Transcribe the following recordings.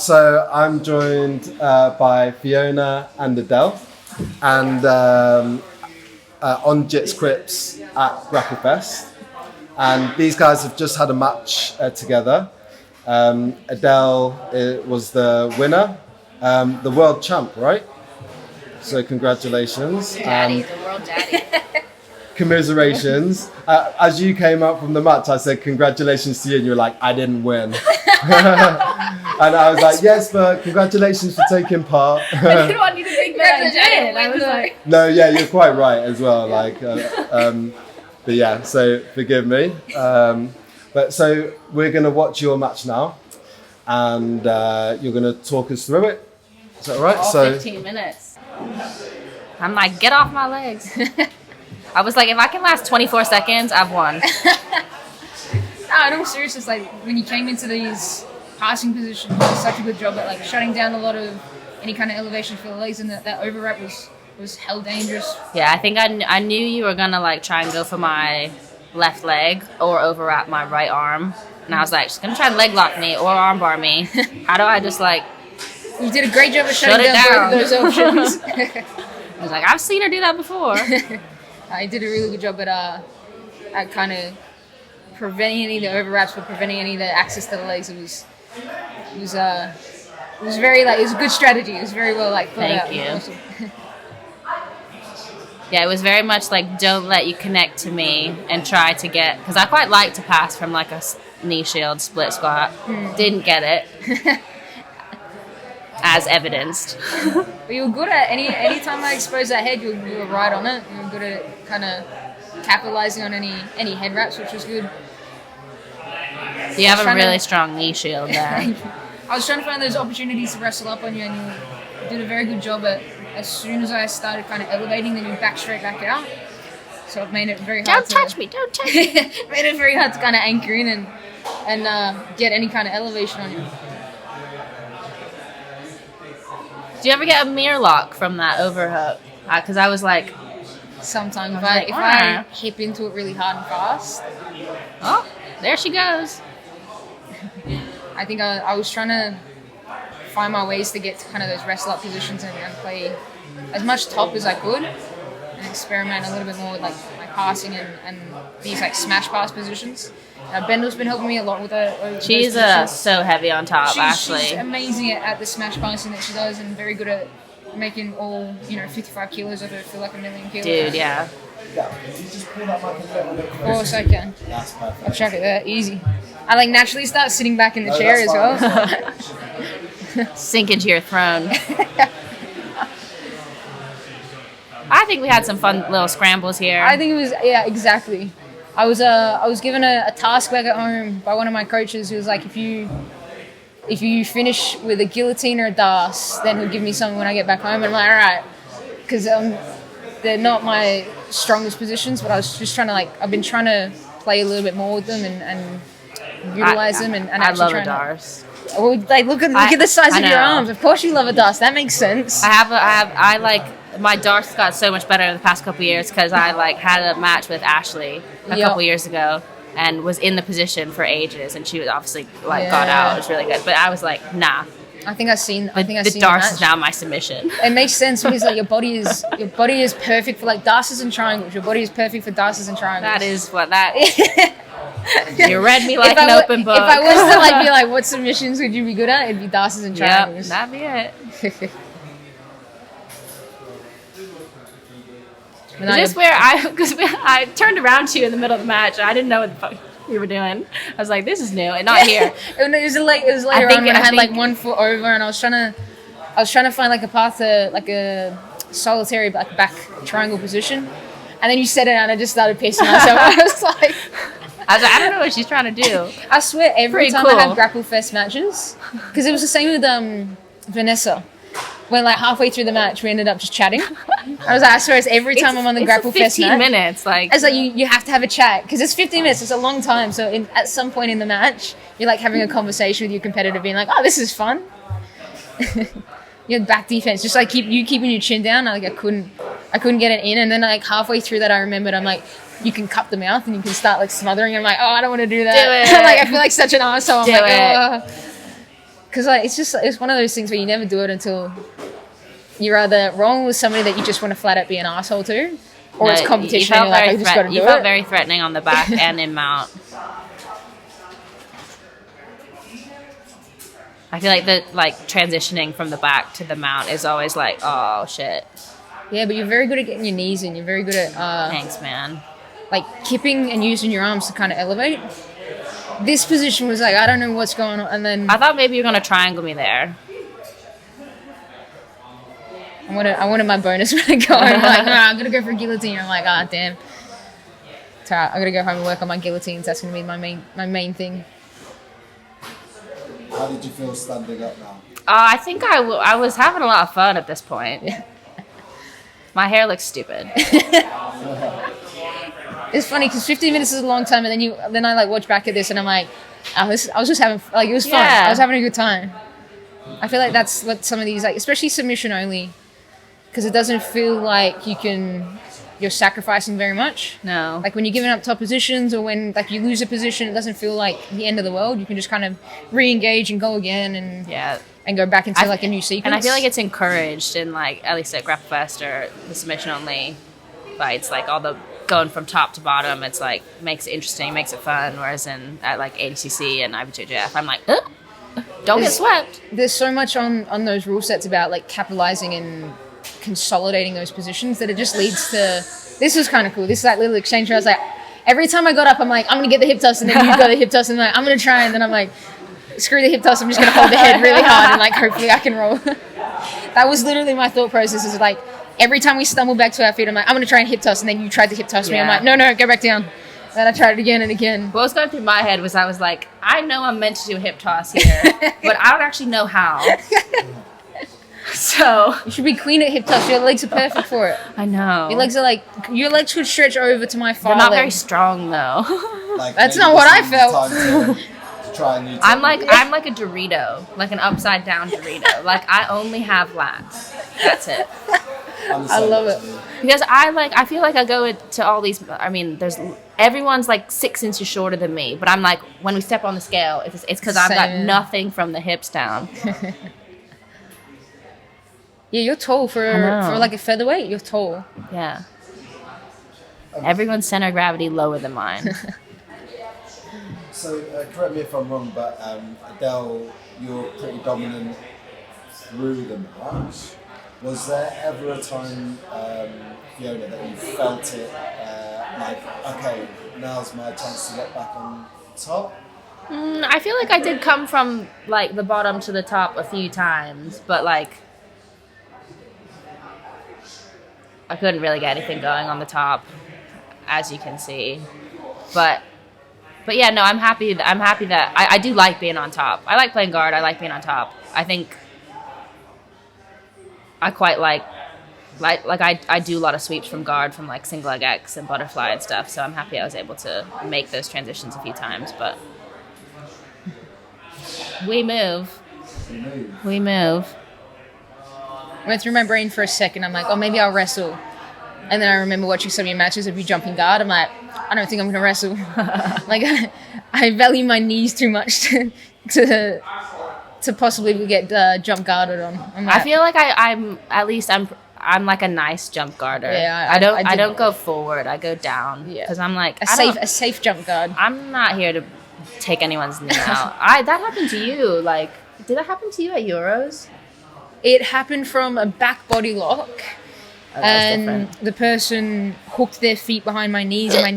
So I'm joined by Fiona and Adele, and on Jits Quips at Grapple Fest. And these guys have just had a match together. Adele was the winner, the world champ, right? So congratulations. Daddy, the world daddy. Commiserations. As you came up from the match, I said congratulations to you, and you were like, I didn't win. And I was like, yes, but congratulations for taking part. I didn't want you to think that I did. I was like, no, yeah, you're quite right as well. Like, but yeah, so forgive me. But so we're gonna watch your match now, and you're gonna talk us through it. Is that right? all 15 minutes. I'm like, get off my legs. I was like, if I can last 24 seconds, I've won. No, in all seriousness, like when you came into these passing positions, you did such a good job at like shutting down a lot of any kind of elevation for the legs, and that overwrap was hell dangerous. Yeah, I think I knew you were gonna like try and go for my left leg or overwrap my right arm, and I was like, she's gonna try and leg lock me or arm bar me. How do I just like? You did a great job of shutting down both of those options. I was like, I've seen her do that before. I did a really good job at kind of preventing any of the overwraps, but preventing any of the access to the legs. It was very like, it was a good strategy. It was very well like thought out. Thank you. Awesome. Yeah, it was very much like, don't let you connect to me and try to get, because I quite like to pass from like a knee shield split squat. Didn't get it. As evidenced. But you were good at any time I exposed that head, you were right on it. You were good at kind of capitalizing on any head wraps, which was good. You have a really strong knee shield there. I was trying to find those opportunities to wrestle up on you, and you did a very good job at, as soon as I started kind of elevating, then you back straight back out. So it made it very hard Don't touch me. made it very hard to kind of anchor in and get any kind of elevation on you. Do you ever get a mirror lock from that overhook? Because I was like, Sometimes if like, I hip into it really hard and fast. oh, there she goes. I think I was trying to find my ways to get to kind of those wrestle up positions and play as much top as I could and experiment a little bit more with like my passing and these like smash pass positions. Bendel's been helping me a lot with that. She's so heavy on top, Ashley. She's amazing at the smash passing that she does, and very good at making all 55 kilos of it feel like a million kilos. Dude, yeah. Of course I can. I'll chuck it there, easy. I like naturally start sitting back in the chair as well. Sink into your throne. I think we had some fun little scrambles here. I think it was, yeah, exactly. I was given a task back at home by one of my coaches who was like, if you finish with a guillotine or a das, then he'll give me something when I get back home. And I'm like, all right, because they're not my strongest positions, but I was just trying to I've been trying to play a little bit more with them and utilize them and I actually love try a das. Well, like look at the size of your arms. Of course you love a das. That makes sense. I like my darts got so much better in the past couple of years because I had a match with Ashley a couple years ago and was in the position for ages, and she was obviously got out. It was really good, but I was like, nah. I think I've seen the darts is now my submission. It makes sense because your body is perfect for darts and triangles. Your body is perfect for darts and triangles. That is what that. You read me like an open book. If I was to be like, what submissions would you be good at? It'd be darts and triangles. Yep, that'd be it. Is this where I turned around to you in the middle of the match, and I didn't know what the fuck we were doing. I was like, this is new, and not here. It was later on when I had 1 foot over, and I was trying to find a path to a solitary back triangle position, and then you said it, and I just started pacing myself. I was like, I don't know what she's trying to do. I swear, every time I had Grapple Fest matches, because it was the same with Vanessa. When halfway through the match, we ended up just chatting. I was like, I swear, it's every time I'm on the Grapple Fest match. 15 minutes. It's like you have to have a chat because it's 15 minutes. It's a long time. So at some point in the match, you're having a conversation with your competitor, being like, "Oh, this is fun." Your back defense, just keeping your chin down. I couldn't get it in, and then halfway through that, I remembered I'm like, you can cup the mouth and you can start smothering. I'm like, oh, I don't want to do that. Do it. I feel like such an arsehole. I'm because like it's one of those things where you never do it until you're either wrong with somebody that you just want to flat out be an asshole to, or it's competition and you're like, I just got to do it. You felt very threatening on the back and in mount. I feel like the transitioning from the back to the mount is always like, oh shit. Yeah, but you're very good at getting your knees in. You're very good at thanks, man. Like kipping and using your arms to kind of elevate. This position was like, I don't know what's going on, and then I thought maybe you were gonna triangle me there. I wanted my bonus when I go. I'm like, no, I'm gonna go for a guillotine. I'm like, ah, damn. It's all right. I'm gonna go home and work on my guillotines. That's gonna be my main thing. How did you feel standing up now? I think I was having a lot of fun at this point. My hair looks stupid. It's funny because 15 minutes is a long time, and then I like watch back at this, and I'm like, I was just having like it was fun. I was having a good time. I feel like that's what some of these like, especially submission only, because it doesn't feel like you're sacrificing very much. No. Like when you're giving up top positions or when like you lose a position, it doesn't feel like the end of the world. You can just kind of re-engage and go again and go back into like a new sequence. And I feel like it's encouraged in like, at least at Grapple Fest or the submission only fights, like all the going from top to bottom, it's like makes it interesting, makes it fun. Whereas at like ADCC and IBJJF, I'm like, don't get swept. There's so much on those rule sets about like capitalizing and consolidating those positions that it just leads to. This was kind of cool. This like little exchange where I was like, every time I got up, I'm like, I'm gonna get the hip toss, and then you got the hip toss, and I'm gonna try, and then I'm like, screw the hip toss, I'm just gonna hold the head really hard, and like hopefully I can roll. That was literally my thought process. Is like every time we stumble back to our feet, I'm like, I'm gonna try and hip toss, and then you tried to hip toss me. I'm like, no, go back down. And then I tried it again and again. What was going through my head was I was like, I know I'm meant to do a hip toss here, but I don't actually know how. So you should be clean at hip toss. Your legs are perfect for it. I know. Your legs could stretch over to my far They're not leg. very strong though. Like, that's not what I felt. To try a new I'm like a Dorito, like an upside down Dorito. Like I only have lats. That's it. I love it. Because I feel like I go to all these. I mean, everyone's like 6 inches shorter than me, but I'm like when we step on the scale, it's because I've got nothing from the hips down. Yeah, you're tall for like a featherweight. You're tall. Yeah. Everyone's center of gravity lower than mine. So correct me if I'm wrong, but Adele, you're pretty dominant through the match. Was there ever a time, Fiona, that you felt it like, okay, now's my chance to get back on top? I feel like I did come from like the bottom to the top a few times, but like I couldn't really get anything going on the top, as you can see. But yeah, no, I'm happy that I do like being on top. I like playing guard. I like being on top. I think I quite like I do a lot of sweeps from guard, from like single leg X and butterfly and stuff. So I'm happy I was able to make those transitions a few times. But we move. I went through my brain for a second. I'm like, oh, maybe I'll wrestle. And then I remember watching some of your matches of you jumping guard. I'm like, I don't think I'm going to wrestle. Like, I value my knees too much to possibly get jump guarded on. Like, I feel like I'm like a nice jump guarder. Yeah, I don't go forward. I go down. Yeah, because I'm like a safe jump guard. I'm not here to take anyone's knee out. That happened to you. Like, did that happen to you at Euros? It happened from a back body lock. Oh, and the person hooked their feet behind my knees, and my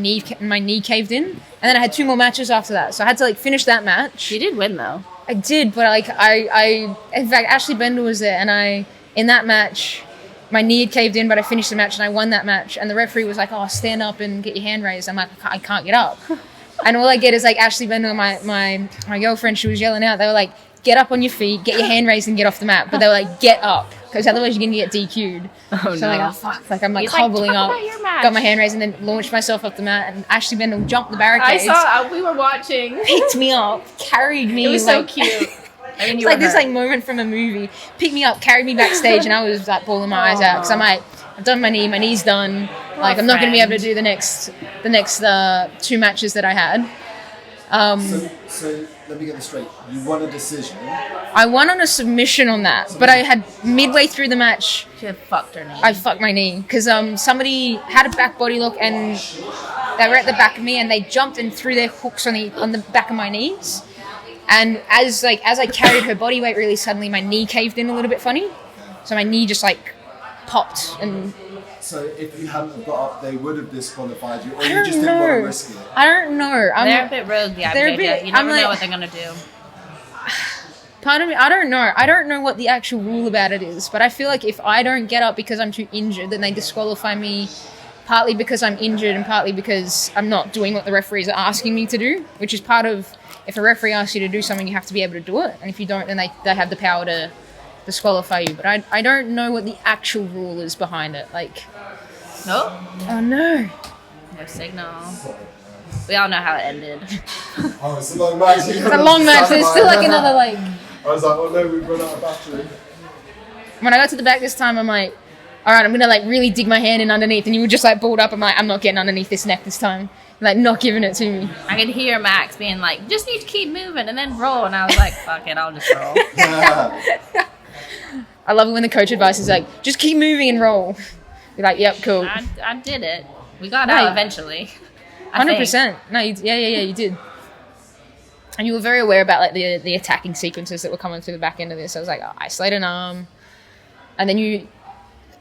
knee caved in. And then I had 2 more matches after that, so I had to like finish that match. You did win though. I did, but like I in fact Ashley Bender was there, and in that match my knee had caved in, but I finished the match and I won that match. And the referee was like, "Oh, stand up and get your hand raised." I'm like, I can't get up. And all I get is like Ashley Bender, my girlfriend. She was yelling out. They were like, "Get up on your feet, get your hand raised, and get off the mat." But they were like, "Get up," because otherwise you're gonna get DQ'd. Oh, so no. I'm like, oh fuck! Like I'm like hobbling up, got my hand raised, and then launched myself off the mat. And Ashley Bender jumped the barricades. I saw. We were watching. Picked me up, carried me. It was like, so cute. I mean, it's like this like moment from a movie. Picked me up, carried me backstage, and I was like bawling my eyes out because I'm like, I've done my knee's done. Like I'm not gonna be able to do the next 2 matches that I had. So let me get this straight. You won a decision. I won on a submission on that, but I had midway through the match. She had fucked her knee. I fucked my knee because somebody had a back body lock and they were at the back of me and they jumped and threw their hooks on the back of my knees. And as I carried her body weight really suddenly, my knee caved in a little bit funny. So my knee just like popped and. So if you hadn't have got up, they would have disqualified you, or you just didn't want to risk it? I don't know. They're a bit rogue, yeah. You never know what they're gonna do. Part of me, I don't know. I don't know what the actual rule about it is, but I feel like if I don't get up because I'm too injured, then they disqualify me. Partly because I'm injured, and partly because I'm not doing what the referees are asking me to do, which is part of. If a referee asks you to do something, you have to be able to do it, and if you don't, then they have the power to disqualify you. But I don't know what the actual rule is behind it. Like. Nope. Oh no. No signal. We all know how it ended. Oh, it's a long match. It's a long match. There's still like another like. I was like, oh no, we've run out of battery. When I got to the back this time, I'm like, all right, I'm gonna like really dig my hand in underneath, and you were just like balled up. I'm like, I'm not getting underneath this neck this time. Like, not giving it to me. I could hear Max being like, just need to keep moving and then roll, and I was like, fuck it, I'll just roll. I love it when the coach advice is like, just keep moving and roll. You're like, yep, cool. I did it. We got out eventually. 100%. No, you did. And you were very aware about like the attacking sequences that were coming through the back end of this. I was like, oh, isolate an arm, and then you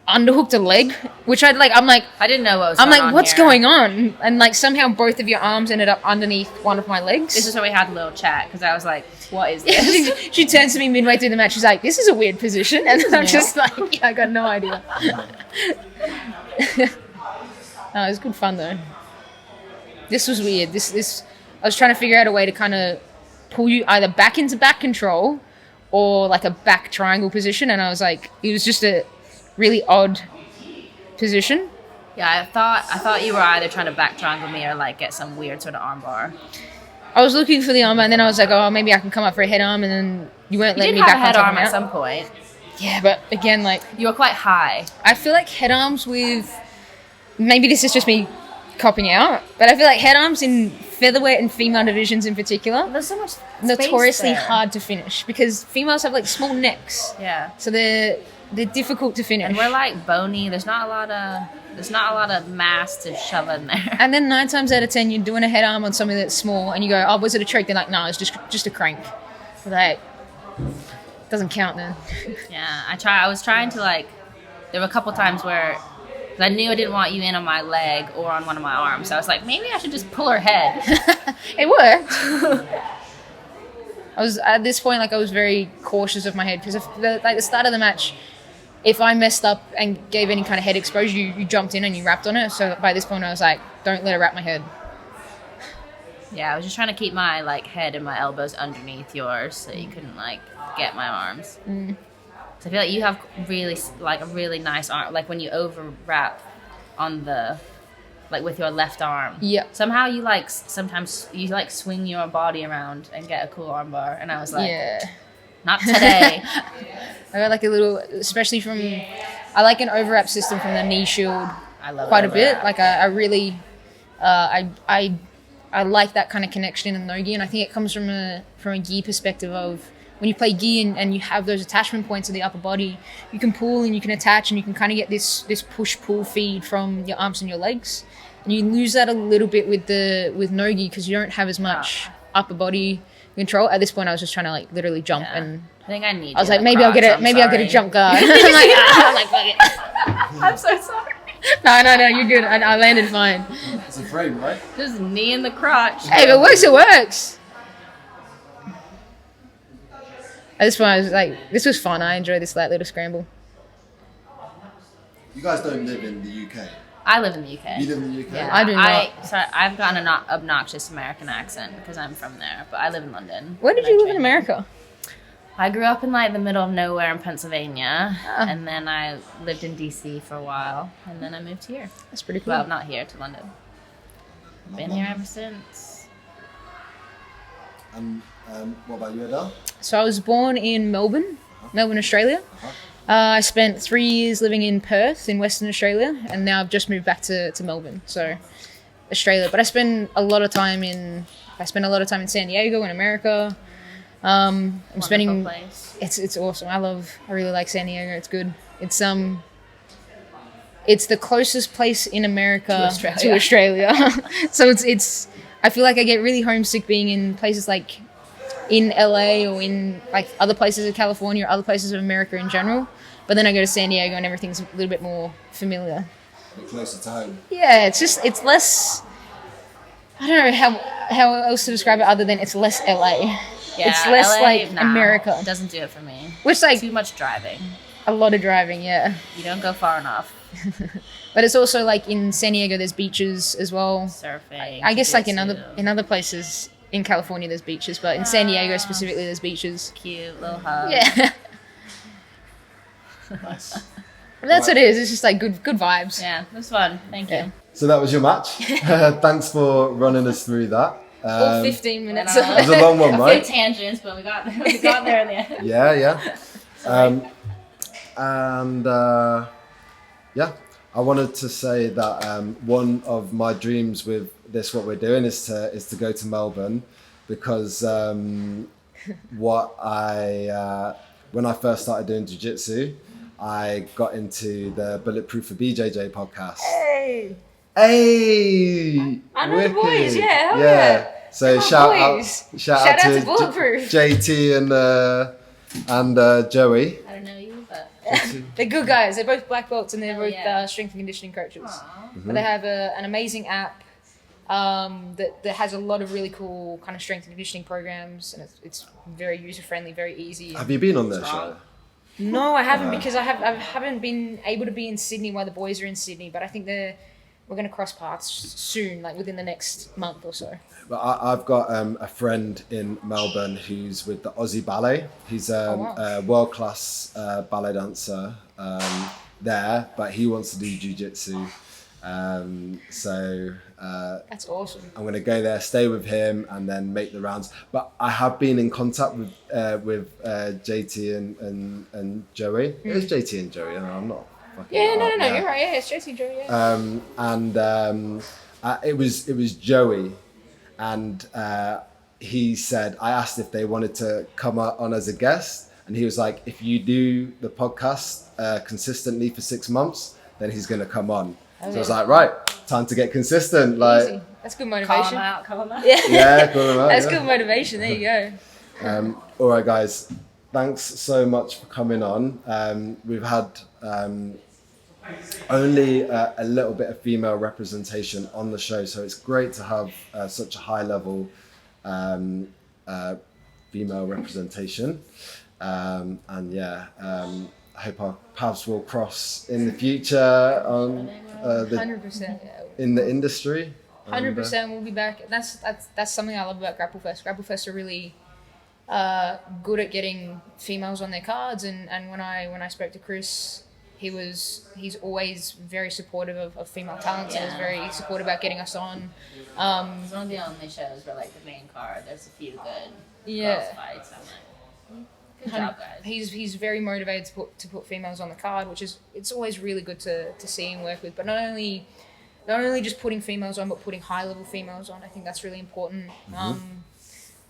underhooked a leg, which I'm like, I didn't know what was going on. I'm like, what's going on? And like somehow both of your arms ended up underneath one of my legs. This is where we had a little chat because I was like, what is this? She turns to me midway through the match. She's like, this is a weird position, and I'm just like, yeah, I got no idea. No, it was good fun though. This was weird. This I was trying to figure out a way to kind of pull you either back into back control or like a back triangle position, and I was like, it was just a really odd position. Yeah, I thought you were either trying to back triangle me or like get some weird sort of arm bar. I was looking for the armbar, and then I was like, oh, maybe I can come up for a head arm, and then you weren't letting me back on top. You did have a head arm at some point. Yeah, but again, like... You were quite high. I feel like head arms with... Maybe this is just me copping out, but I feel like head arms in featherweight and female divisions in particular... There's so much notoriously there. Hard to finish, because females have like small necks. Yeah. So they're difficult to finish. And we're like bony. There's not a lot of mass to shove in there. And then 9 times out of 10, you're doing a head arm on something that's small, and you go, "Oh, was it a trick?" They're like, "No, it's just a crank." Like, doesn't count then. Yeah, I was trying to like. There were a couple times where I knew I didn't want you in on my leg or on one of my arms, so I was like, maybe I should just pull her head. It worked. I was at this point, like, I was very cautious of my head because the start of the match. If I messed up and gave any kind of head exposure, you jumped in and you wrapped on it. So by this point, I was like, don't let her wrap my head. Yeah, I was just trying to keep my like head and my elbows underneath yours so you couldn't like get my arms. Mm. So I feel like you have a really nice arm. Like when you over wrap on like with your left arm. Yeah. Somehow you like sometimes you like swing your body around and get a cool arm bar. And I was like, yeah. Not today. I got like a little, especially from, I like an overwrap system from the knee shield. I love quite a bit. Like I really, I like that kind of connection in no gi, and I think it comes from a gi perspective of when you play gi and you have those attachment points of the upper body, you can pull and you can attach and you can kind of get this push-pull feed from your arms and your legs, and you lose that a little bit with no gi because you don't have as much upper body control. At this point, I was just trying to like literally jump, and I think I need. I was like, maybe I'll get a jump guard. I'm like, fuck it. I'm so sorry. No, you're good. I landed fine. It's a frame, right? Just knee in the crotch. Hey, if it works, it works. At this point, I was like, this was fun. I enjoyed this like little scramble. You guys don't live in the UK. I live in the UK. You live in the UK? Yeah, I do not. Sorry, I've got an obnoxious American accent because I'm from there, but I live in London. Where did you live in America? I grew up in like the middle of nowhere in Pennsylvania, and then I lived in DC for a while, and then I moved here. That's pretty cool. Well, not here, to London. Been here ever since. What about you, Adele? So I was born in Melbourne, Australia. I spent 3 years living in Perth in Western Australia, and now I've just moved back to Melbourne. So Australia, but I spend a lot of time in San Diego in America. I'm spending. Place. It's awesome. I really like San Diego. It's good. It's the closest place in America to Australia. So it's. I feel like I get really homesick being in places like in LA or in like other places of California or other places of America in general. But then I go to San Diego and everything's a little bit more familiar. Closer to home. Yeah, it's less. I don't know how else to describe it other than it's less LA. Yeah, it's less LA, like nah, America. It doesn't do it for me. Which like Too much driving. a lot of driving, yeah. You don't go far enough. But it's also like in San Diego, there's beaches as well. Surfing. I guess like in jiu-jitsu. other places in California, there's beaches, but in San Diego specifically, there's beaches. Cute little hug. Yeah. Nice. That's what it is. It's just like good vibes. Yeah, it was fun. Thank you. So that was your match. Thanks for running us through that. All 15 minutes. I know. It was a long one, A few right? tangents, but we got there in the end. Yeah. Yeah, I wanted to say that one of my dreams with this, what we're doing, is to go to Melbourne, because when I first started doing jiu-jitsu, I got into the Bulletproof for BJJ podcast. Hey! I know the boys, yeah, hell yeah. So Come on, shout boys. out Shout out to to Bulletproof. JT and Joey. I don't know you, but They're good guys. They're both black belts and they're Oh, both yeah. strength and conditioning coaches. Aw. But they have an amazing app that has a lot of really cool kind of strength and conditioning programs, and it's very user friendly, very easy. Have you been on their show? No, I haven't because I haven't been able to be in Sydney while the boys are in Sydney. But I think we're going to cross paths soon, like within the next month or so. But I've got a friend in Melbourne who's with the Aussie Ballet. He's wow. a world-class ballet dancer there, but he wants to do jiu-jitsu. So That's awesome. I'm going to go there, stay with him, and then make the rounds. But I have been in contact with JT and Joey. It was JT and Joey. I'm not. Yeah, no, you're right. Yeah, it's Josie Joe. Yeah. It was Joey, and he said, I asked if they wanted to come on as a guest, and he was like, if you do the podcast consistently for 6 months, then he's going to come on. So I was like, right, time to get consistent. Like, Easy. That's good call motivation. them out, call them out. Yeah, call them out, that's yeah. good motivation. There you go. All right, guys, thanks so much for coming on. We've had only a little bit of female representation on the show, so it's great to have such a high level female representation. I hope our paths will cross in the future on 100%. Yeah. in the industry. 100%. We'll be back. That's something I love about Grapple Fest. Grapple Fest are really good at getting females on their cards, and when I spoke to Chris, he's always very supportive of female talents and is very supportive about getting us on. It's one of the only shows where like the main card, there's a few good girls fights. I'm like, good job, guys. He's very motivated to put females on the card, which is it's always really good to see and work with. But not only just putting females on, but putting high level females on. I think that's really important.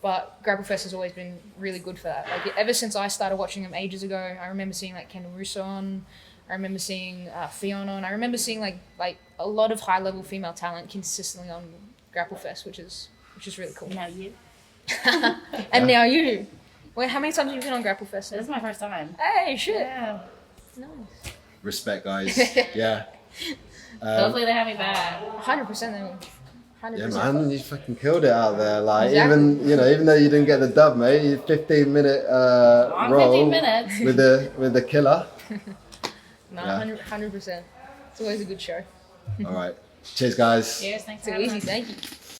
But Grapple Fest has always been really good for that. Like ever since I started watching them ages ago, I remember seeing like Kendall Russo on. I remember seeing Fiona, and I remember seeing like a lot of high level female talent consistently on Grapple Fest, which is really cool. Now you. And now you. Wait, how many times have you been on Grapple Fest? This is my first time. Hey, shit. Yeah. Nice. Respect, guys. Yeah. Hopefully they have me back. 100% they will. 100%. Yeah, man, you fucking killed it out there. Like, Exactly. even though you didn't get the dub, mate, you 15-minute roll 15 minutes. with the killer. No, Yeah. 100%. It's always a good show. All right, cheers, guys. Cheers, thanks Too for having easy. us. Thank you.